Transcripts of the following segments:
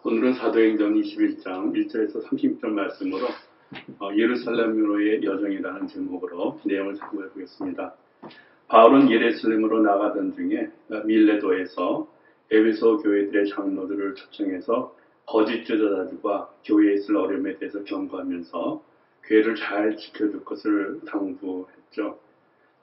오늘은 사도행전 21장 1절에서 30절 말씀으로 예루살렘으로의 여정이라는 제목으로 내용을 참고해 보겠습니다. 바울은 예루살렘으로 나가던 중에 밀레도에서 에베소 교회들의 장로들을 초청해서 거짓 제자들과 교회에 있을 어려움에 대해서 경고하면서 교회를 잘 지켜줄 것을 당부했죠.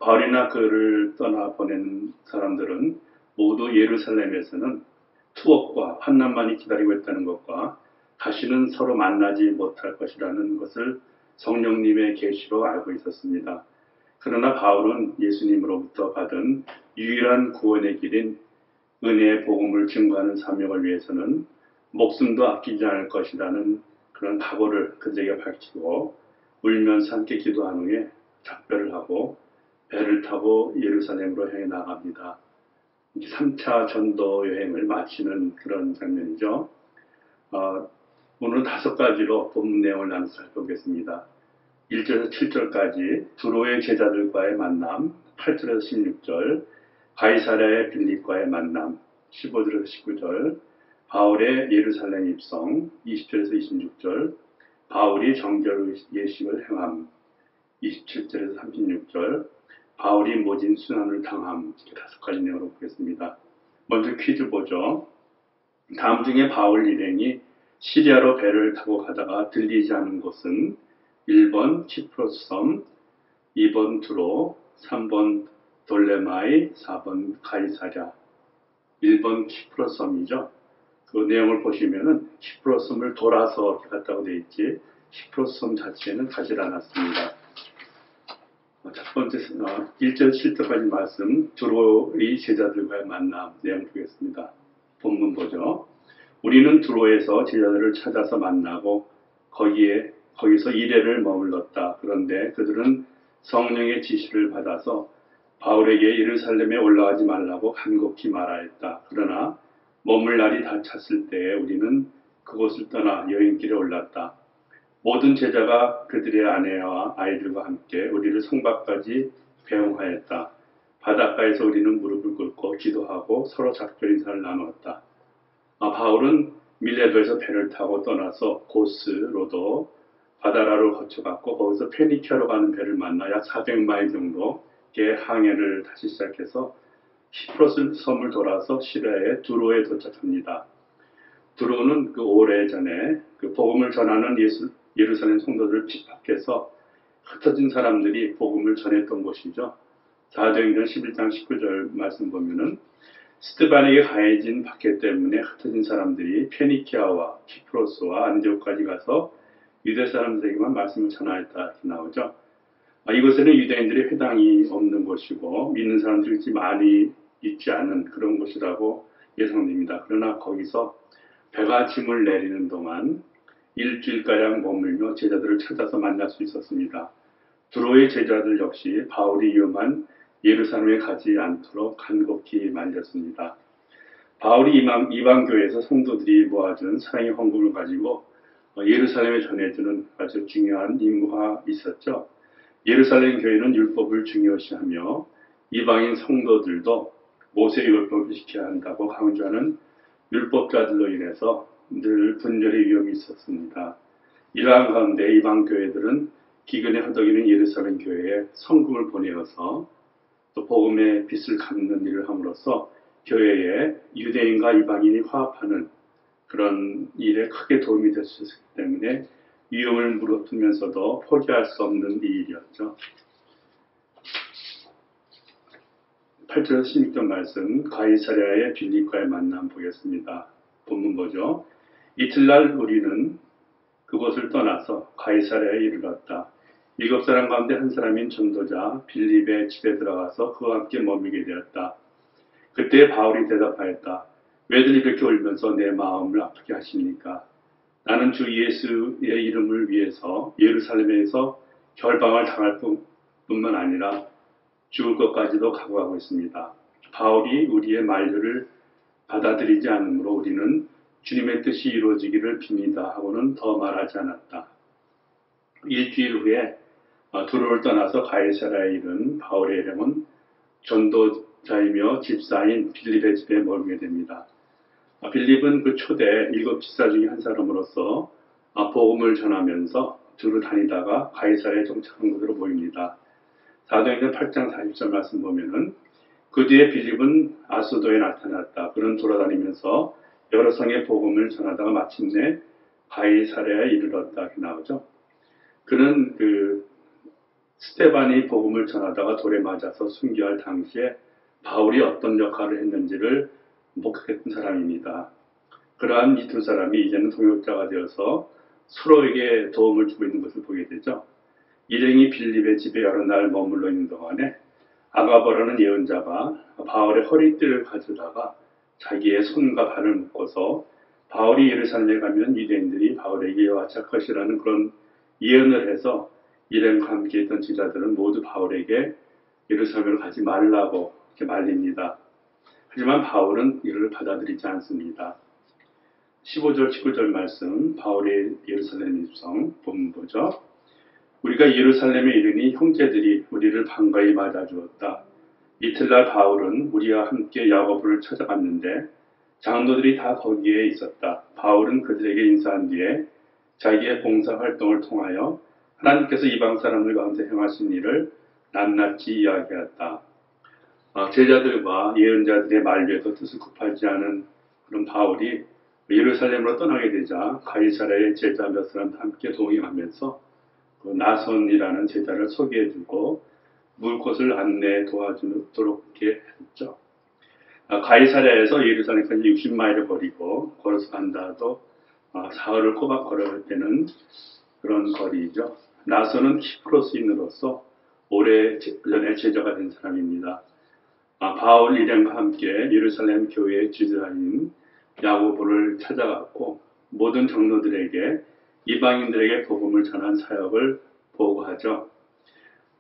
바울이나 그를 떠나보낸 사람들은 모두 예루살렘에서는 투옥과 환난만이 기다리고 있다는 것과 다시는 서로 만나지 못할 것이라는 것을 성령님의 계시로 알고 있었습니다. 그러나 바울은 예수님으로부터 받은 유일한 구원의 길인 은혜의 복음을 증거하는 사명을 위해서는 목숨도 아끼지 않을 것이라는 그런 각오를 그들에게 밝히고 울면서 함께 기도한 후에 작별을 하고 배를 타고 예루살렘으로 향해 나갑니다. 3차 전도 여행을 마치는 그런 장면이죠. 오늘 5가지로 본문 내용을 나눠서 살펴보겠습니다. 1절에서 7절까지 두로의 제자들과의 만남, 8절에서 16절, 가이사랴의 빌립과의 만남, 15절에서 19절, 바울의 예루살렘 입성, 20절에서 26절, 바울이 정결 예식을 행함, 27절에서 36절, 바울이 모진 순환을 당함, 이렇게 5가지 내용으로 보겠습니다. 먼저 퀴즈 보죠. 다음 중에 바울 일행이 시리아로 배를 타고 가다가 들리지 않은 곳은 1번 키프로스 섬, 2번 두로, 3번 돌레마이, 4번 가이사랴. 1번 키프로스 섬이죠. 그 내용을 보시면은 키프로스 섬을 돌아서 갔다고 되어 있지 키프로스 섬 자체는 가지 않았습니다. 첫 번째 1절 7절까지 말씀, 두로의 제자들과의 만남 내용 보겠습니다. 본문 보죠. 우리는 두로에서 제자들을 찾아서 만나고 거기서 이레를 머물렀다. 그런데 그들은 성령의 지시를 받아서 바울에게 예루살렘에 올라가지 말라고 간곡히 말하였다. 그러나 머물 날이 다 찼을 때에 우리는 그곳을 떠나 여행길에 올랐다. 모든 제자가 그들의 아내와 아이들과 함께 우리를 성 밖까지 배웅하였다. 바닷가에서 우리는 무릎을 꿇고 기도하고 서로 작별 인사를 나누었다. 바울은 밀레도에서 배를 타고 떠나서 고스로도 바다라를 거쳐갔고 거기서 페니키아로 가는 배를 만나 약 400마일 정도의 항해를 다시 시작해서 키프로스 섬을 돌아서 시리아의 두로에 도착합니다. 두로는 그 오래전에 그 복음을 전하는 예루살렘 성도들을 핍박해서 흩어진 사람들이 복음을 전했던 곳이죠. 사도행전 11장 19절 말씀 보면은 스데반에게 가해진 박해 때문에 흩어진 사람들이 페니키아와 키프로스와 안디옥까지 가서 유대 사람들에게만 말씀을 전하였다 이렇게 나오죠. 이곳에는 유대인들의 회당이 없는 곳이고 믿는 사람들이 많이 있지 않은 그런 곳이라고 예상됩니다. 그러나 거기서 배가 짐을 내리는 동안 일주일가량 머물며 제자들을 찾아서 만날 수 있었습니다. 두로의 제자들 역시 바울이 위험한 예루살렘에 가지 않도록 간곡히 말렸습니다. 바울이 이방교회에서 성도들이 모아준 사랑의 헌금을 가지고 예루살렘에 전해주는 아주 중요한 임무가 있었죠. 예루살렘 교회는 율법을 중요시하며 이방인 성도들도 모세의 율법을 지켜야 한다고 강조하는 율법자들로 인해서 늘 분열의 위험이 있었습니다. 이러한 가운데 이방 교회들은 기근에 허덕이는 예루살렘 교회에 성금을 보내어서 또 복음의 빛을 갚는 일을 함으로써 교회에 유대인과 이방인이 화합하는 그런 일에 크게 도움이 될 수 있기 때문에 위험을 물어두면서도 포기할 수 없는 이 일이었죠. 8절 16절 말씀, 가이사랴의 빌립과의 만남 보겠습니다. 본문 보죠. 이틀날 우리는 그곳을 떠나서 가이사랴에 이르렀다. 7사람 가운데 한 사람인 전도자 빌립의 집에 들어가서 그와 함께 머물게 되었다. 그때 바울이 대답하였다. 왜들 이렇게 울면서 내 마음을 아프게 하십니까? 나는 주 예수의 이름을 위해서 예루살렘에서 결방을 당할 뿐만 아니라 죽을 것까지도 각오하고 있습니다. 바울이 우리의 만류를 받아들이지 않으므로 우리는 주님의 뜻이 이루어지기를 빕니다 하고는 더 말하지 않았다. 일주일 후에 두로를 떠나서 가이사랴에 이른 바울의 일행은 전도자이며 집사인 빌립의 집에 머물게 됩니다. 빌립은 그 초대 7지사 중에 한 사람으로서 복음을 전하면서 두루 다니다가 가이사랴에 정착한 것으로 보입니다. 사도행전 8장 40절 말씀 보면은 그 뒤에 빌립은 아소도에 나타났다. 그는 돌아다니면서 여러 성의 복음을 전하다가 마침내 가이사랴에 이르렀다. 이렇게 나오죠. 그는 스테반이 복음을 전하다가 돌에 맞아서 순교할 당시에 바울이 어떤 역할을 했는지를 목격했던 사람입니다. 그러한 이 두 사람이 이제는 동역자가 되어서 서로에게 도움을 주고 있는 것을 보게 되죠. 일행이 빌립의 집에 여러 날 머물러 있는 동안에 아가버라는 예언자가 바울의 허리띠를 가져다가 자기의 손과 발을 묶어서 바울이 예루살렘에 가면 유대인들이 바울에게 와착 것이라는 그런 예언을 해서 일행과 함께 있던 제자들은 모두 바울에게 예루살렘을 가지 말라고 이렇게 말립니다. 하지만 바울은 이를 받아들이지 않습니다. 15절, 19절 말씀, 바울의 예루살렘 입성 본문보죠. 우리가 예루살렘에 이르니 형제들이 우리를 반가이 맞아주었다. 이틀날 바울은 우리와 함께 야고보를 찾아갔는데 장로들이 다 거기에 있었다. 바울은 그들에게 인사한 뒤에 자기의 봉사활동을 통하여 하나님께서 이방 사람들 가운데 행하신 일을 낱낱이 이야기했다. 제자들과 예언자들의 만류에도 뜻을 굽하지 않은 그런 바울이 예루살렘으로 떠나게 되자 가이사랴의 제자 몇 사람과 함께 동행하면서 그 나손이라는 제자를 소개해주고 물 곳을 안내 도와주도록 이렇게 했죠. 가이사랴에서 예루살렘까지 60마일을 거리고 걸어서 간다도 사흘을 꼬박 걸어갈 때는 그런 거리죠. 나손은 키프로스인으로서 오래전에 제자가 된 사람입니다. 바울 일행과 함께 예루살렘 교회의 지도자인 야고보를 찾아갔고 모든 장로들에게 이방인들에게 복음을 전한 사역을 보고하죠.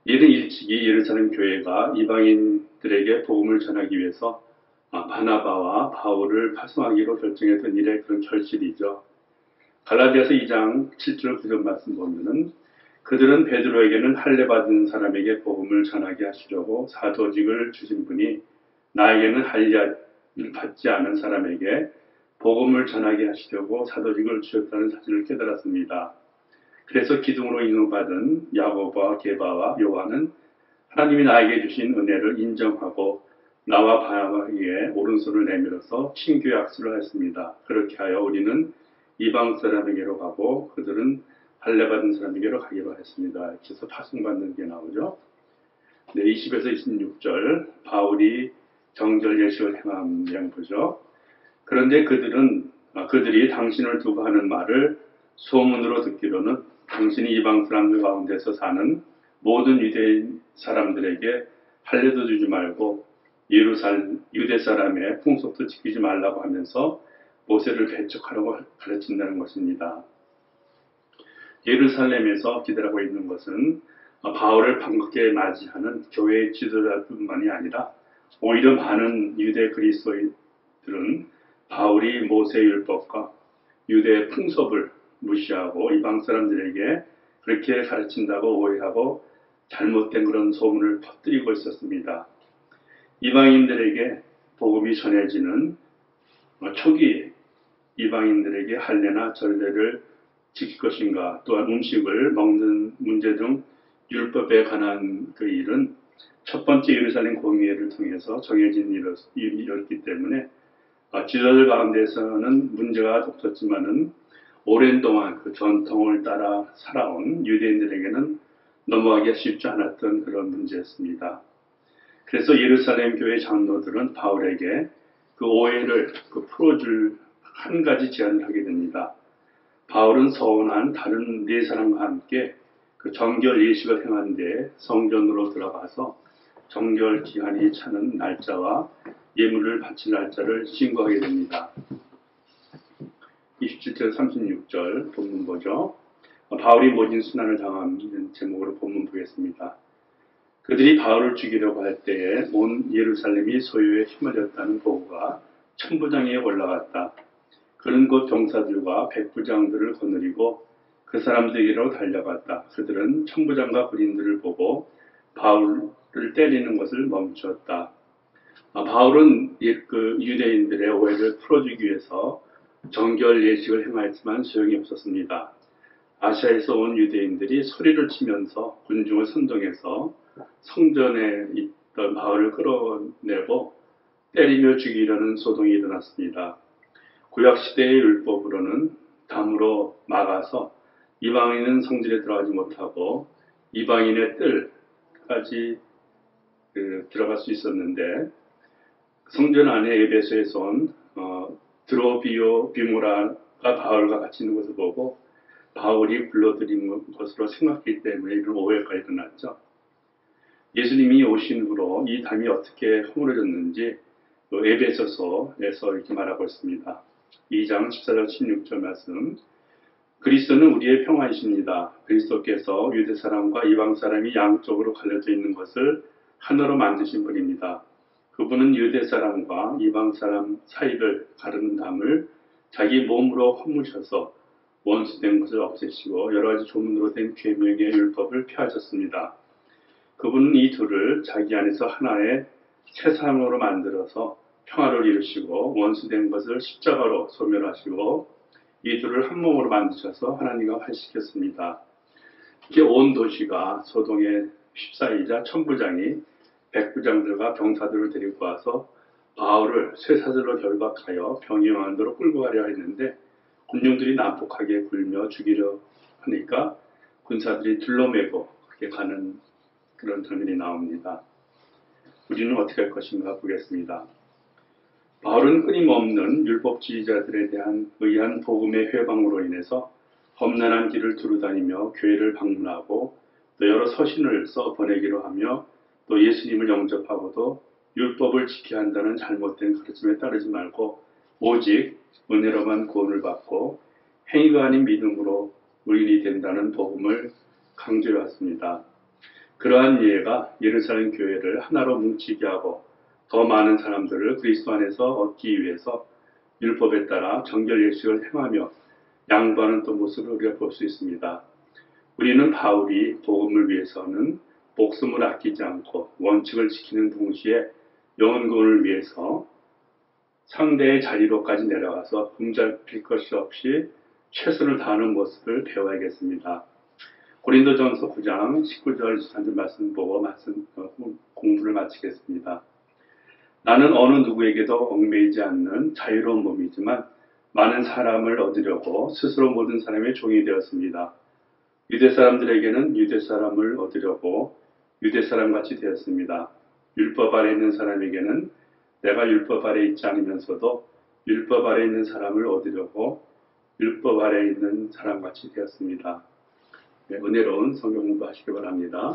이는 일찍이 예루살렘 교회가 이방인들에게 복음을 전하기 위해서 바나바와 바울을 파송하기로 결정했던 일의 그런 결실이죠. 갈라디아서 2장 7절 9절 말씀 보면은 그들은 베드로에게는 할례 받은 사람에게 복음을 전하게 하시려고 사도직을 주신 분이 나에게는 할례를 받지 않은 사람에게 복음을 전하게 하시려고 사도직을 주셨다는 사실을 깨달았습니다. 그래서 기둥으로 인용받은 야고보와 게바와 요한은 하나님이 나에게 주신 은혜를 인정하고 나와 바나바에게 오른손을 내밀어서 친교 약수를 했습니다. 그렇게 하여 우리는 이방 사람에게로 가고 그들은 할례 받은 사람에게로 가기로 했습니다. 이렇게 해서 파송받는 게 나오죠. 네, 20에서 26절 바울이 정절 예식을 행한 내용 보죠. 그런데 그들이 당신을 두고 하는 말을 소문으로 듣기로는 당신이 이방 사람들 가운데서 사는 모든 유대인 사람들에게 할례도 주지 말고 유대 사람의 풍속도 지키지 말라고 하면서 모세를 배척하라고 가르친다는 것입니다. 예루살렘에서 기다리고 있는 것은 바울을 반갑게 맞이하는 교회의 지도자뿐만이 아니라 오히려 많은 유대 그리스도인들은 바울이 모세 율법과 유대의 풍습을 무시하고 이방 사람들에게 그렇게 가르친다고 오해하고 잘못된 그런 소문을 퍼뜨리고 있었습니다. 이방인들에게 복음이 전해지는 초기 이방인들에게 할례나 전례를 지킬 것인가 또한 음식을 먹는 문제 등 율법에 관한 그 일은 첫 번째 예루살렘 공의회를 통해서 정해진 일이었기 때문에 지도자들 가운데서는 문제가 없었지만은 오랜 동안 그 전통을 따라 살아온 유대인들에게는 넘어가기가 쉽지 않았던 그런 문제였습니다. 그래서 예루살렘 교회 장로들은 바울에게 그 오해를 풀어줄 한 가지 제안을 하게 됩니다. 바울은 서원한 다른 네 사람과 함께 그 정결 예식을 행한 뒤에 성전으로 들어가서 정결 기한이 차는 날짜와 예물을 바칠 날짜를 신고하게 됩니다. 27절 36절 본문 보죠. 바울이 모진 순환을 당하는 제목으로 본문 보겠습니다. 그들이 바울을 죽이려고 할 때에 온 예루살렘이 소요에 휘말렸다는 보고가 천부장에 올라갔다. 그는 곧 병사들과 백부장들을 거느리고 그 사람들에게로 달려갔다. 그들은 천부장과 군인들을 보고 바울을 때리는 것을 멈추었다. 바울은 그 유대인들의 오해를 풀어주기 위해서 정결 예식을 행하였지만 소용이 없었습니다. 아시아에서 온 유대인들이 소리를 치면서 군중을 선동해서 성전에 있던 바울을 끌어내고 때리며 죽이려는 소동이 일어났습니다. 구약시대의 율법으로는 담으로 막아서 이방인은 성전에 들어가지 못하고 이방인의 뜰까지 들어갈 수 있었는데, 성전 안에 에베소에서 온 드로비오 비무라가 바울과 같이 있는 것을 보고 바울이 불러들인 것으로 생각했기 때문에 이런 오해가 일어났죠. 예수님이 오신 후로 이 담이 어떻게 허물어졌는지 에베소서에서 이렇게 말하고 있습니다. 2장 14절 16절 말씀. 그리스도는 우리의 평화이십니다. 그리스도께서 유대 사람과 이방 사람이 양쪽으로 갈려져 있는 것을 하나로 만드신 분입니다. 그분은 유대 사람과 이방 사람 사이를 가르는 담을 자기 몸으로 허무셔서 원수된 것을 없애시고 여러 가지 조문으로 된 계명의 율법을 폐하셨습니다. 그분은 이 둘을 자기 안에서 하나의 새 사람으로 만들어서 평화를 이루시고 원수된 것을 십자가로 소멸하시고 이 둘을 한 몸으로 만드셔서 하나님과 화시켰습니다. 이게 온 도시가 소동의 휩싸이자 천부장이 백부장들과 병사들을 데리고 와서 바울을 쇠사슬로 결박하여 병영안으로 끌고 가려 했는데 군중들이 난폭하게 굴며 죽이려 하니까 군사들이 둘러매고 그렇게 가는 그런 장면이 나옵니다. 우리는 어떻게 할 것인가 보겠습니다. 바울은 끊임없는 율법주의자들에 대한 의한 복음의 회방으로 인해서 험난한 길을 두루다니며 교회를 방문하고 또 여러 서신을 써 보내기로 하며 또 예수님을 영접하고도 율법을 지켜야 한다는 잘못된 가르침에 따르지 말고 오직 은혜로만 구원을 받고 행위가 아닌 믿음으로 의인이 된다는 복음을 강조해왔습니다. 그러한 이해가 예루살렘 교회를 하나로 뭉치게 하고 더 많은 사람들을 그리스도 안에서 얻기 위해서 율법에 따라 정결 예식을 행하며 양보하는 또 모습을 우리가 볼 수 있습니다. 우리는 바울이 복음을 위해서는 목숨을 아끼지 않고 원칙을 지키는 동시에 영혼구원을 위해서 상대의 자리로까지 내려가서 흠잡힐 것이 없이 최선을 다하는 모습을 배워야겠습니다. 고린도전서 9장 19절 23절 말씀 보고 공부를 마치겠습니다. 나는 어느 누구에게도 얽매이지 않는 자유로운 몸이지만 많은 사람을 얻으려고 스스로 모든 사람의 종이 되었습니다. 유대 사람들에게는 유대 사람을 얻으려고 유대 사람같이 되었습니다. 율법 아래 있는 사람에게는 내가 율법 아래 있지 않으면서도 율법 아래 있는 사람을 얻으려고 율법 아래 있는 사람같이 되었습니다. 네, 은혜로운 성경 공부하시기 바랍니다.